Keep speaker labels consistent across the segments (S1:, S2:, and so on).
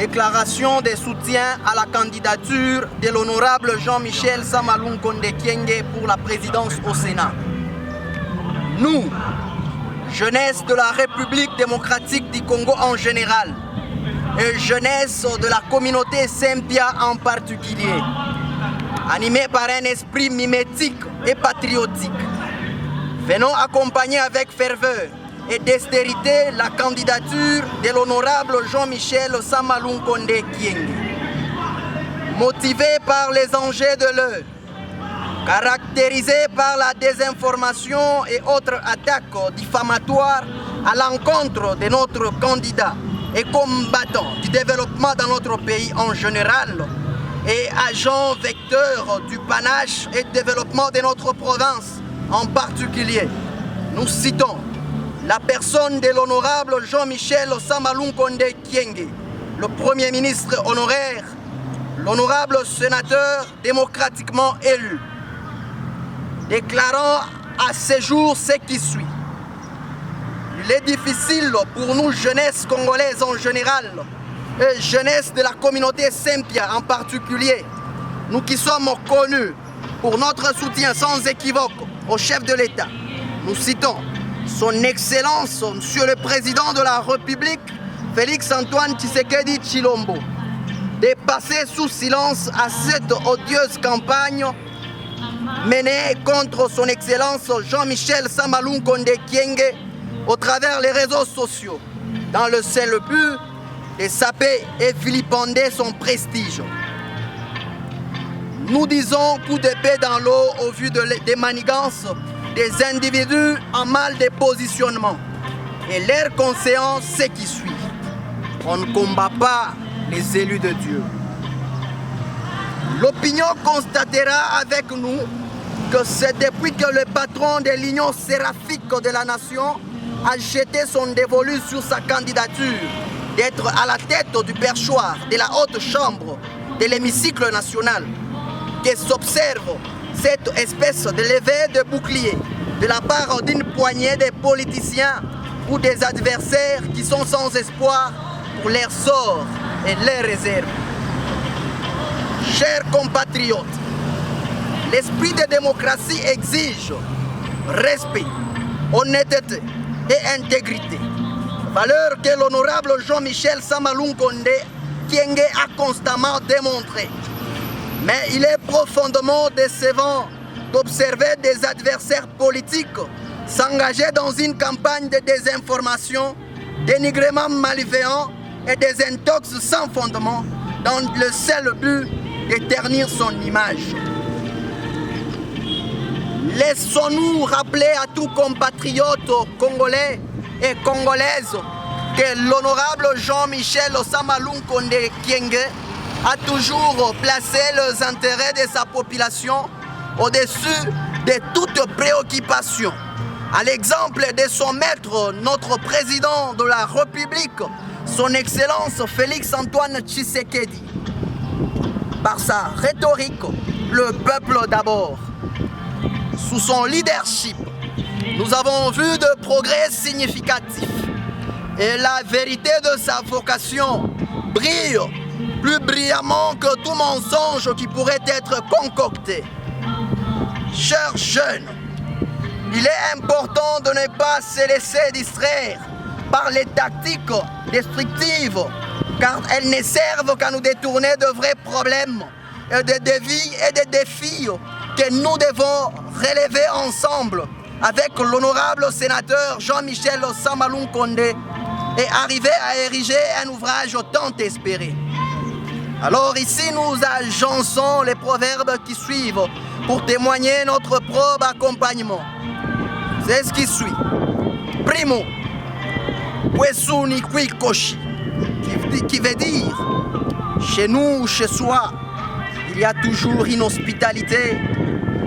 S1: Déclaration de soutien à la candidature de l'honorable Jean-Michel Sama Lukonde Kyenge pour la présidence au Sénat. Nous, jeunesse de la République démocratique du Congo en général et jeunesse de la communauté Sempia en particulier, animés par un esprit mimétique et patriotique, venons accompagner avec ferveur et dextérité la candidature de l'honorable Jean-Michel Sama Lukonde Kyenge. Motivé par les enjeux de l'heure, caractérisé par la désinformation et autres attaques diffamatoires à l'encontre de notre candidat et combattant du développement dans notre pays en général et agent vecteur du panache et développement de notre province en particulier, nous citons la personne de l'honorable Jean-Michel Sama Lukonde Kyenge, le Premier ministre honoraire, l'honorable sénateur démocratiquement élu, déclarant à ce jour ce qui suit. Il est difficile pour nous, jeunesse congolaise en général, et jeunesse de la communauté Sempia en particulier, nous qui sommes connus pour notre soutien sans équivoque au chef de l'État. Nous citons Son Excellence, Monsieur le Président de la République, Félix-Antoine Tshisekedi Tshilombo, de passer sous silence à cette odieuse campagne menée contre Son Excellence Jean-Michel Sama Lukonde Kyenge au travers les réseaux sociaux, dans le seul but de saper et vilipender son prestige. Nous disons coup d'épée dans l'eau au vu des manigances des individus en mal de positionnement et leur conscience ce qui suit. On ne combat pas les élus de Dieu. L'opinion constatera avec nous que c'est depuis que le patron de l'Union séraphique de la nation a jeté son dévolu sur sa candidature d'être à la tête du perchoir de la haute chambre de l'hémicycle national que s'observe cette espèce de levée de bouclier de la part d'une poignée de politiciens ou des adversaires qui sont sans espoir pour leur sort et leurs réserves. Chers compatriotes, l'esprit de démocratie exige respect, honnêteté et intégrité, valeur que l'honorable Jean-Michel Sama Lukonde Kyenge a constamment démontré. Mais il est profondément décevant d'observer des adversaires politiques s'engager dans une campagne de désinformation, dénigrement malveillant et des intox sans fondement dans le seul but de ternir son image. Laissons-nous rappeler à tout compatriote congolais et congolaises que l'honorable Jean-Michel Sama Lukonde Kyenge a toujours placé les intérêts de sa population au-dessus de toute préoccupation. À l'exemple de son maître, notre président de la République, son Excellence Félix-Antoine Tshisekedi. Par sa rhétorique, le peuple d'abord. Sous son leadership, nous avons vu de progrès significatifs et la vérité de sa vocation brille plus brillamment que tout mensonge qui pourrait être concocté. Chers jeunes, il est important de ne pas se laisser distraire par les tactiques destructives, car elles ne servent qu'à nous détourner de vrais problèmes et de défis que nous devons relever ensemble avec l'honorable sénateur Jean-Michel Sama Lukonde et arriver à ériger un ouvrage tant espéré. Alors ici, nous agençons les proverbes qui suivent pour témoigner notre probe accompagnement. C'est ce qui suit. Primo, Wesuni Kwikoshi, qui veut dire, chez nous, chez soi, il y a toujours une hospitalité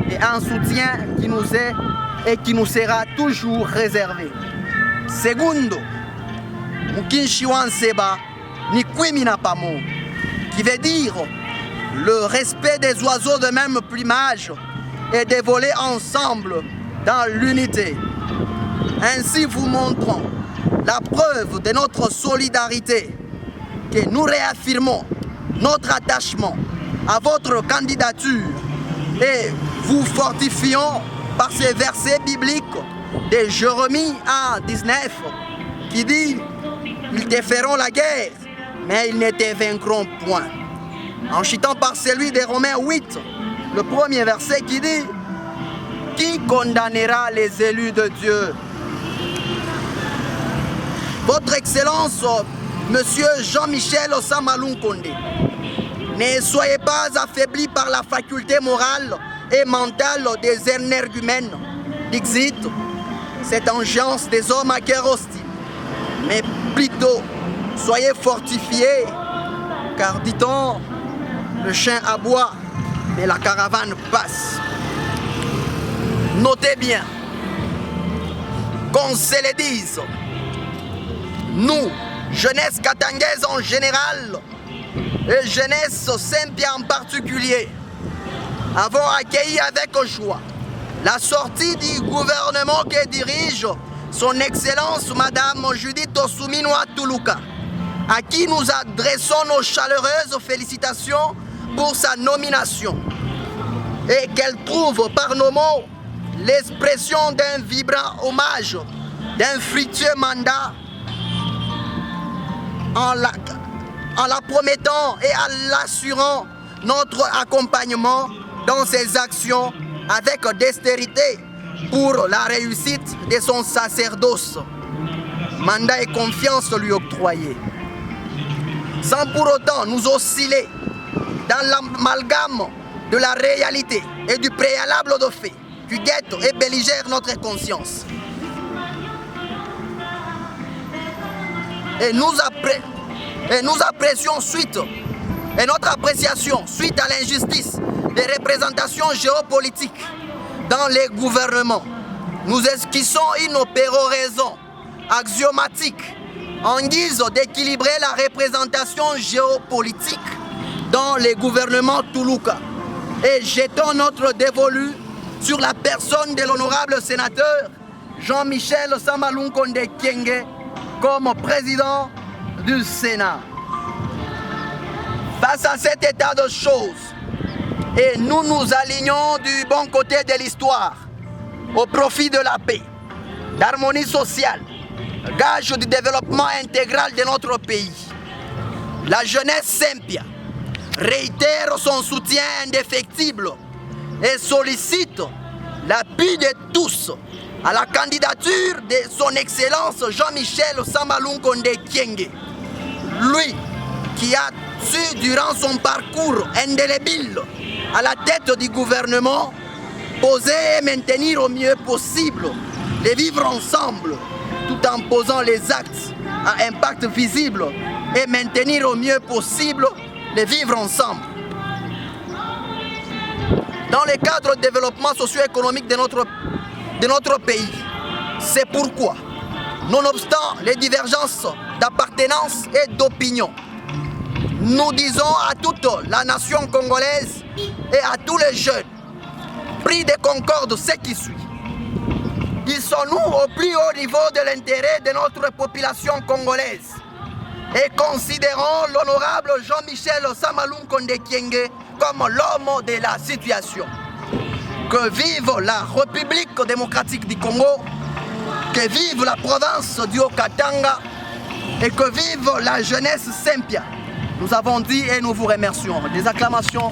S1: et un soutien qui nous est et qui nous sera toujours réservé. Segundo, Mukinshiwan Seba, Nikwimina Pamo, qui veut dire le respect des oiseaux de même plumage et de voler ensemble dans l'unité. Ainsi vous montrons la preuve de notre solidarité que nous réaffirmons notre attachement à votre candidature et vous fortifions par ces versets bibliques de Jérémie 1:19 qui dit « Ils te feront la guerre, mais ils ne te vaincront point ». En citant par celui de Romains 8, le premier verset qui dit « Qui condamnera les élus de Dieu ?» Votre Excellence, Monsieur Jean-Michel Sama Lunkonde, ne soyez pas affaibli par la faculté morale et mentale des énergumènes. Dixit, cette engeance des hommes à cœur hostile. Mais plutôt, soyez fortifiés, car dit-on, le chien aboie, mais la caravane passe. Notez bien, qu'on se le dise, nous, jeunesse katangaise en général, et jeunesse Sempia en particulier, avons accueilli avec joie la sortie du gouvernement que dirige son Excellence Madame Judith Osumino Tuluka, à qui nous adressons nos chaleureuses félicitations pour sa nomination, et qu'elle trouve par nos mots l'expression d'un vibrant hommage, d'un fructueux mandat en la promettant et en l'assurant notre accompagnement dans ses actions avec dextérité pour la réussite de son sacerdoce. Mandat et confiance lui octroyés. Sans pour autant nous osciller dans l'amalgame de la réalité et du préalable de fait qui guette et belligère notre conscience. Et nous apprécions suite, et notre appréciation suite à l'injustice des représentations géopolitiques dans les gouvernements. Nous esquissons une péroraison axiomatique en guise d'équilibrer la représentation géopolitique dans les gouvernements Tuluka et jetons notre dévolu sur la personne de l'honorable sénateur Jean-Michel Sama Lunkonde Kyenge comme président du Sénat. Face à cet état de choses, et nous nous alignons du bon côté de l'histoire au profit de la paix, d'harmonie sociale, gage du développement intégral de notre pays. La jeunesse Sempia réitère son soutien indéfectible et sollicite l'appui de tous à la candidature de son Excellence Jean-Michel Sama Lunkonde Kyenge. Lui qui a su durant son parcours indélébile à la tête du gouvernement poser et maintenir au mieux possible les vivre ensemble tout en posant les actes à impact visible et maintenir au mieux possible les vivre ensemble. Dans le cadre du développement socio-économique de notre pays, c'est pourquoi, nonobstant les divergences d'appartenance et d'opinion, nous disons à toute la nation congolaise et à tous les jeunes, pris de concorde ce qui suit. Disons-nous au plus haut niveau de l'intérêt de notre population congolaise et considérons l'honorable Jean-Michel Sama Lunkonde Kyenge comme l'homme de la situation. Que vive la République démocratique du Congo, que vive la province du Haut-Katanga et que vive la jeunesse Sempia. Nous avons dit et nous vous remercions. Des acclamations.